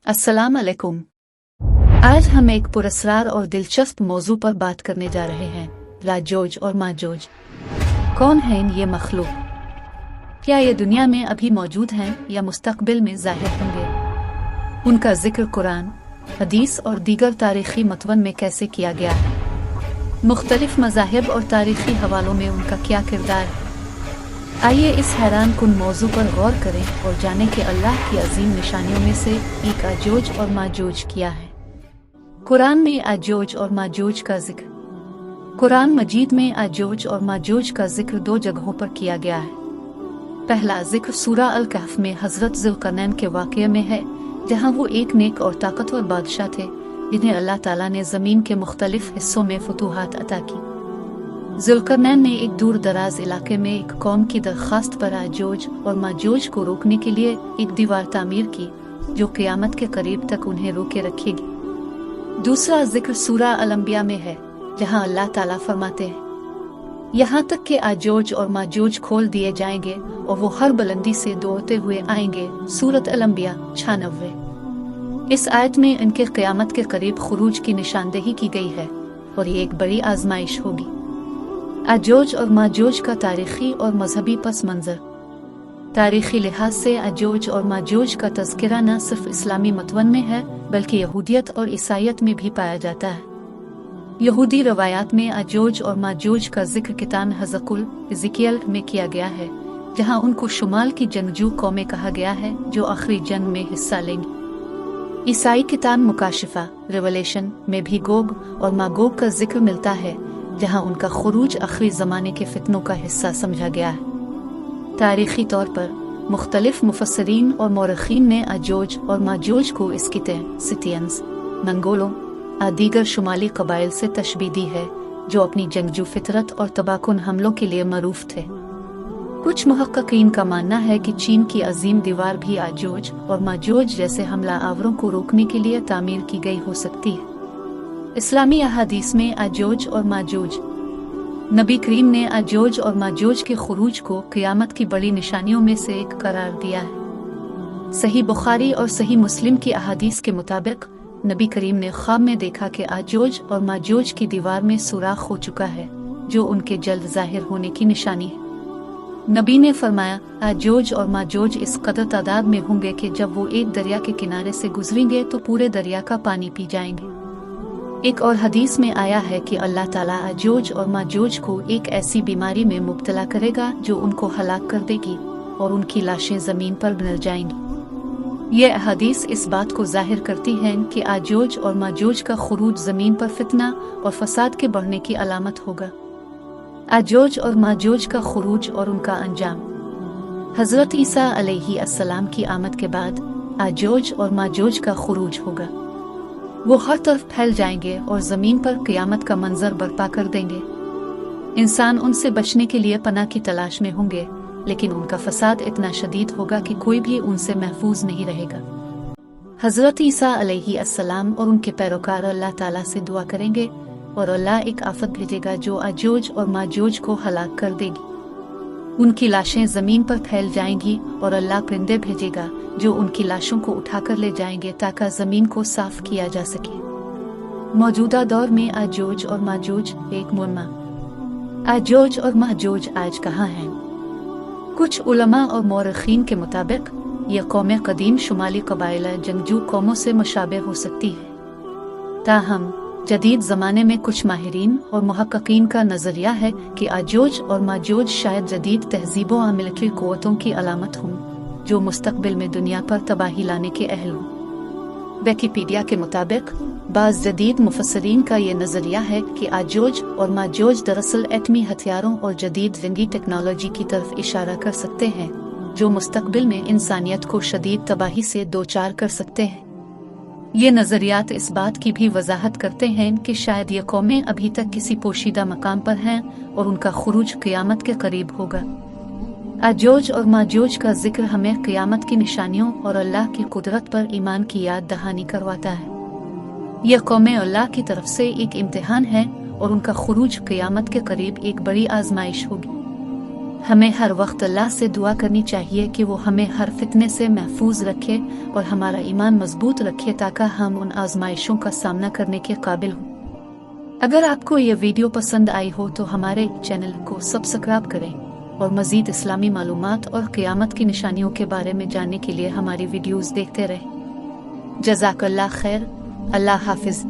अस्सलाम अलैकुम। आज हम एक पुरस्कार और दिलचस्प मौजू पर बात करने जा रहे हैं, याजूज और माजूज। कौन हैं ये मखलूक? क्या ये दुनिया में अभी मौजूद हैं या मुस्तकबिल में ज़ाहिर होंगे? उनका जिक्र कुरान, हदीस और दीगर तारीख़ी मतवन में कैसे किया गया है? मुख्तलिफ मज़ाहिब और तारीख़ी हवालों में उनका क्या किरदार है? आइए इस हैरान कुन मौजू पर गौर करें और जानें कि अल्लाह की अजीम निशानियों में से एक याजूज और माजूज किया है। कुरान में याजूज और माजूज का जिक्र। कुरान मजीद में याजूज और माजूज का जिक्र दो जगहों पर किया गया है। पहला जिक्र सूरा अल कहफ में हज़रत ज़ुल्करनैन के वाक़ये में है, जहाँ वो एक नेक और ताकतवर बादशाह थे जिन्हें अल्लाह ताला ने ज़मीन के मुख्तलिफ हिस्सों में फतूहात अता की। ज़ुल्करनैन ने एक दूर दराज इलाके में एक कौम की दरख्वास्त पर याजूज और माजूज को रोकने के लिए एक दीवार तामीर की, जो क़यामत के करीब तक उन्हें रोके रखेगी। दूसरा जिक्र सूरा अल अंबिया में है, जहाँ अल्लाह ताला फरमाते हैं, यहाँ तक कि याजूज और माजूज खोल दिए जाएंगे और वो हर बुलंदी से दौड़ते हुए आएंगे। सूरत अल अंबिया 96। इस आयत में इनके क़यामत के करीब खुरूज की निशानदेही की गई है और ये एक बड़ी आजमाइश होगी। याजूज और माजूज का तारीख़ी और मजहबी पस मंज़र। तारीख़ी लिहाज से याजूज और माजूज का तज़किरा न सिर्फ इस्लामी मतवन में है, बल्कि यहूदियत और ईसाईयत में भी पाया जाता है। यहूदी रवायात में याजूज और माजूज का जिक्र किताब हज़कुल इज़िकियल में किया गया है, जहाँ उनको शुमाल की जंगजू कौमें कहा गया है जो आखिरी जंग में हिस्सा लेंगी। ईसाई किताब मुकाशिफा रेवलेशन में भी गोग और मागोग का जिक्र मिलता है, जहाँ उनका खुरूज आखिरी ज़माने के फितनों का हिस्सा समझा गया है। तारीख़ी तौर पर मुख्तलिफ मुफस्सरीन और मौरख़ीन ने याजूज और माजूज को इस्किते, सितियंस, मंगोलों और दीगर शुमाली कबाइल से तशबीह दी है, जो अपनी जंगजू फितरत और तबाहकुन हमलों के लिए मरूफ थे। कुछ मुहक्किकीन का मानना है कि चीन की अजीम दीवार भी याजूज और माजूज जैसे हमला आवरों को रोकने के लिए तामीर की गई हो सकती है। इस्लामी अहादीस में याजूज और माजूज। नबी करीम ने याजूज और माजूज के खुरूज को क़यामत की बड़ी निशानियों में से एक करार दिया है। सही बुखारी और सही मुस्लिम की अहादीस के मुताबिक नबी करीम ने ख्वाब में देखा कि याजूज और माजूज की दीवार में सुराख हो चुका है, जो उनके जल्द जाहिर होने की निशानी है। नबी ने फरमाया, याजूज और माजूज इस कदर तादाद में होंगे कि जब वो एक दरिया के किनारे से गुजरेंगे तो पूरे दरिया का पानी पी जाएंगे। एक और हदीस में आया है कि अल्लाह ताला याजूज और माजूज को एक ऐसी बीमारी में मुब्तला करेगा जो उनको हलाक कर देगी और उनकी लाशें ज़मीन पर मिल जाएंगी। ये हदीस इस बात को जाहिर करती है कि याजूज और माजूज का खुरूज ज़मीन पर फितना और फसाद के बढ़ने की अलामत होगा। याजूज और माजूज का खुरूज और उनका अंजाम। हज़रत ईसा अलैहिस्सलाम की आमद के बाद याजूज और माजूज का खुरूज होगा। वो हर तरफ फैल जाएंगे और ज़मीन पर क़यामत का मंजर बर्पा कर देंगे। इंसान उनसे बचने के लिए पनाह की तलाश में होंगे, लेकिन उनका फसाद इतना शदीद होगा कि कोई भी उनसे महफूज नहीं रहेगा। हज़रत ईसा अलैहिस्सलाम और उनके पैरोकार अल्लाह ताला से दुआ करेंगे और अल्लाह एक आफत भेजेगा जो याजूज और माजूज को हलाक कर देगी। उनकी लाशें ज़मीन पर फैल जाएंगी और अल्लाह परिंदे भेजेगा जो उनकी लाशों को उठाकर ले जाएंगे ताकि ज़मीन को साफ किया जा सके। मौजूदा दौर में याजूज और माजूज एक मुअम्मा। याजूज और माजूज आज कहाँ हैं? कुछ उलमा और मौरख़ीन के मुताबिक ये कौमें कदीम शुमाली कबाइल जंगजू कौमों से मुशाबे हो सकती है। ताहम जदीद ज़माने में कुछ माहिरीन और मुहक्किकीन का नज़रिया है कि याजूज और माजूज शायद जदीद तहज़ीबों और मिलिट्री क़ुव्वतों की अलामत हों, जो मुस्तक़बिल में दुनिया पर तबाही लाने के अहल हों। विकिपीडिया के मुताबिक बाज़ जदीद मुफस्सरीन का ये नज़रिया है कि याजूज और माजूज दरअसल एटमी हथियारों और जदीद जंगी टेक्नोलॉजी की तरफ इशारा कर सकते हैं, जो मुस्तक़बिल में इंसानियत को शदीद तबाही से दोचार कर सकते हैं। ये नज़रियात इस बात की भी वजाहत करते हैं कि शायद ये कौमें अभी तक किसी पोशीदा मकाम पर हैं और उनका खुरूज क़यामत के करीब होगा। याजूज और माजूज का जिक्र हमें क़यामत की निशानियों और अल्लाह की कुदरत पर ईमान की याद दहानी करवाता है। यह कौमें अल्लाह की तरफ से एक इम्तिहान है और उनका खुरूज क़यामत के करीब एक बड़ी आजमाइश होगी। ہمیں ہر وقت اللہ سے دعا کرنی چاہیے کہ وہ ہمیں ہر فتنے سے محفوظ رکھے اور ہمارا ایمان مضبوط رکھے تاکہ ہم ان آزمائشوں کا سامنا کرنے کے قابل ہوں۔ اگر آپ کو یہ ویڈیو پسند آئی ہو تو ہمارے چینل کو سبسکرائب کریں اور مزید اسلامی معلومات اور قیامت کی نشانیوں کے بارے میں جاننے کے لیے ہماری ویڈیوز دیکھتے رہیں۔ جزاک اللہ خیر، اللہ حافظ۔